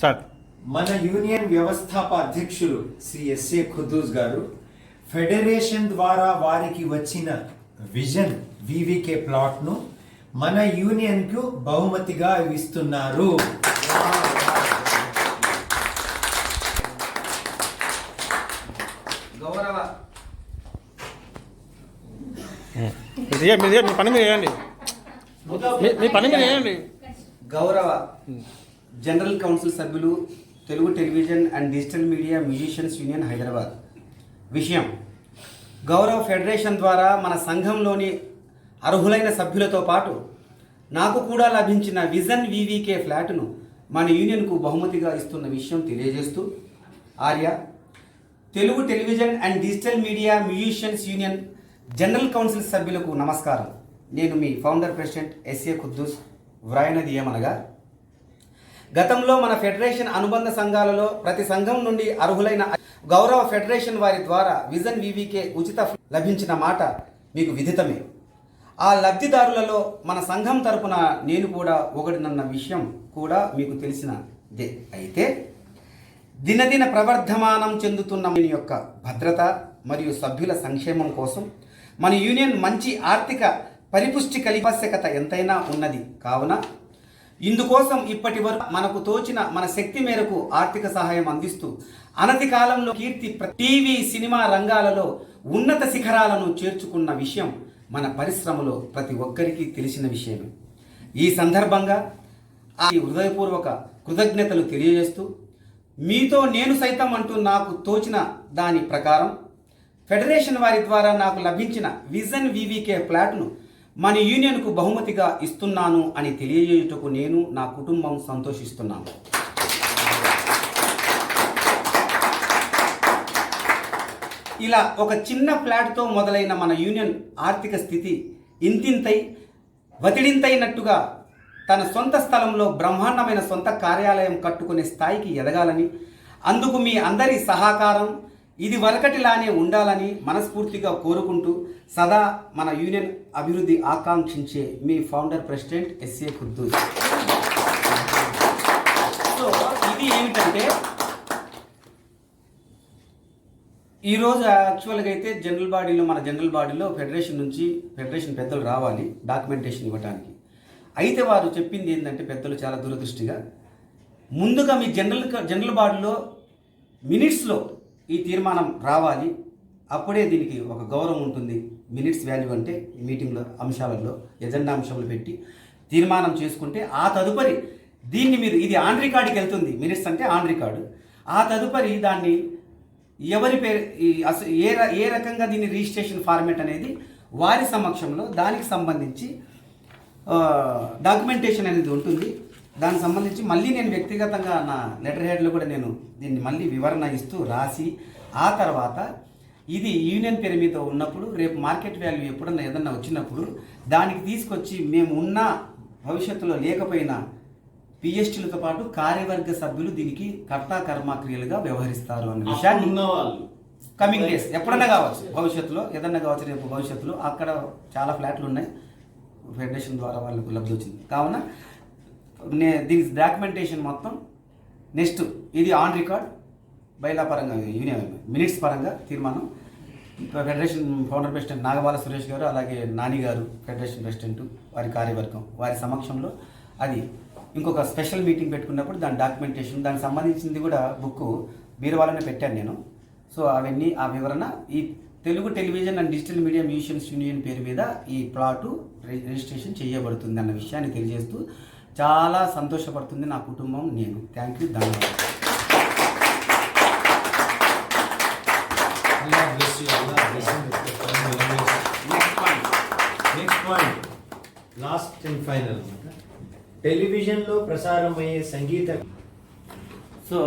Start. మన union వ్యవస్థాప అధ్యక్షులు Shri SA Quddus గారు ఫెడరేషన్ ద్వారా వారికి వచ్చిన విజన్ వివికే ప్లాట్ను మన యూనియన్కు బహుమతిగా ఇస్తున్నారు. గౌరవ మీ పని మీరు చేయండి, మీ పని మీరు చేయండి. గౌరవ జనరల్ కౌన్సిల్ సభ్యులు, Telugu television and digital media musicians union Hyderabad. విషయం: గౌరవ ఫెడరేషన్ ద్వారా మన సంఘంలోని అర్హులైన సభ్యులతో పాటు నాకు కూడా లభించిన విజన్ వివికే ఫ్లాట్ను మన యూనియన్కు బహుమతిగా ఇస్తున్న విషయం తెలియజేస్తూ, Arya Telugu television and digital media musicians union general council సభ్యులకు నమస్కారం. నేను మీ ఫౌండర్ ప్రెసిడెంట్ ఎస్ఏ ఖుద్దూస్. వ్రాయనది ఏమనగా, గతంలో మన ఫెడరేషన్ అనుబంధ సంఘాలలో ప్రతి సంఘం నుండి అర్హులైన గౌరవ ఫెడరేషన్ వారి ద్వారా విజన్ వివికే ఉచిత లభించిన మాట మీకు విదితమే. ఆ లబ్ధిదారులలో మన సంఘం తరపున నేను కూడా ఒకటినన్న విషయం కూడా మీకు తెలిసినదే. అయితే దినదిన ప్రవర్ధమానం చెందుతున్న మన యొక్క భద్రత మరియు సభ్యుల సంక్షేమం కోసం మన యూనియన్ మంచి ఆర్థిక పరిపుష్టి ఆవశ్యకత ఎంతైనా ఉన్నది. కావున ఇందుకోసం ఇప్పటి వరకు మనకు తోచిన మన శక్తి మేరకు ఆర్థిక సహాయం అందిస్తూ అనతి కాలంలో కీర్తి టీవీ సినిమా రంగాలలో ఉన్నత శిఖరాలను చేర్చుకున్న విషయం మన పరిశ్రమలో ప్రతి ఒక్కరికి తెలిసిన విషయమే. ఈ సందర్భంగా ఆ హృదయపూర్వక కృతజ్ఞతలు తెలియజేస్తూ, మీతో నేను సైతం అంటూ నాకు తోచిన దాని ప్రకారం ఫెడరేషన్ వారి ద్వారా నాకు లభించిన విజన్ వివికే ప్లాట్ను మన యూనియన్కు బహుమతిగా ఇస్తున్నాను అని తెలియజేయుటకు నేను, నా కుటుంబం సంతోషిస్తున్నాను. ఇలా ఒక చిన్న ఫ్లాట్తో మొదలైన మన యూనియన్ ఆర్థిక స్థితి ఇంతింతై వతిడింతైనట్టుగా తన సొంత స్థలంలో బ్రహ్మాండమైన సొంత కార్యాలయం కట్టుకునే స్థాయికి ఎదగాలని, అందుకు మీ అందరి సహకారం ఇది వరకటిలానే ఉండాలని మనస్ఫూర్తిగా కోరుకుంటూ సదా మన యూనియన్ అభివృద్ధి ఆకాంక్షించే మీ founder president SA Khuddus. So ఇది ఏమిటంటే, ఈరోజు యాక్చువల్గా అయితే మన జనరల్ బాడీలో ఫెడరేషన్ పెద్దలు రావాలి డాక్యుమెంటేషన్ ఇవ్వడానికి. అయితే వారు చెప్పింది ఏంటంటే, పెద్దలు చాలా దూరదృష్టిగా ముందుగా మీ జనరల్ బాడీలో మినిట్స్లో ఈ తీర్మానం రావాలి, అప్పుడే దీనికి ఒక గౌరవం ఉంటుంది. మినిట్స్ వాల్యూ అంటే మీటింగ్లో అంశాలలో ఎజెండా అంశాలు పెట్టి తీర్మానం చేసుకుంటే ఆ తదుపరి దీన్ని మీరు ఇది ఆన్ రికార్డుకి వెళ్తుంది. మినిట్స్ అంటే ఆన్ రికార్డు. ఆ తదుపరి దాన్ని ఎవరి పేరు ఏ రకంగా దీన్ని రిజిస్ట్రేషన్ ఫార్మేట్ అనేది వారి సమక్షంలో దానికి సంబంధించి డాక్యుమెంటేషన్ అనేది ఉంటుంది. దానికి సంబంధించి మళ్ళీ నేను వ్యక్తిగతంగా నా లెటర్ హెడ్లో కూడా నేను దీన్ని మళ్ళీ వివరణ ఇస్తూ రాసి, ఆ తర్వాత ఇది యూనియన్ పేరు మీద ఉన్నప్పుడు రేపు మార్కెట్ వాల్యూ ఎప్పుడన్నా ఏదన్నా వచ్చినప్పుడు దానికి తీసుకొచ్చి మేము ఉన్న భవిష్యత్తులో లేకపోయినా పిఎస్టీలతో పాటు కార్యవర్గ సభ్యులు దీనికి కర్తా కర్మక్రియలుగా వ్యవహరిస్తారు అనే విషయాన్ని కమింగ్ డేస్ ఎప్పుడన్నా కావచ్చు, భవిష్యత్తులో ఏదన్నా కావచ్చు, రేపు భవిష్యత్తులో అక్కడ చాలా ఫ్లాట్లు ఉన్నాయి ఫెడరేషన్ ద్వారా వాళ్ళకు లబ్ధి వచ్చింది. కావున దీని డాక్యుమెంటేషన్ మొత్తం నెక్స్ట్ ఇది ఆన్ రికార్డ్ బైలా పరంగా యూనియన్ మినిట్స్ పరంగా తీర్మానం federation founder president Nagabala Suresh గారు, అలాగే నాని గారు ఫెడరేషన్ ప్రెసిడెంట్, వారి కార్యవర్గం వారి సమక్షంలో అది ఇంకొక స్పెషల్ మీటింగ్ పెట్టుకున్నప్పుడు దాని డాక్యుమెంటేషన్ దానికి సంబంధించింది కూడా బుక్ బీరువాలోనే పెట్టాను నేను. సో అవన్నీ ఆ వివరణ ఈ Telugu television and digital media musicians union పేరు మీద ఈ ప్లాటు రిజిస్ట్రేషన్ చేయబడుతుంది అన్న విషయాన్ని తెలియజేస్తూ చాలా సంతోషపడుతుంది నా కుటుంబం, నేను. థ్యాంక్ యూ, ధన్యవాదాలు. Next point last and final, టెలివిజన్లో ప్రసారమయ్యే సంగీత. సో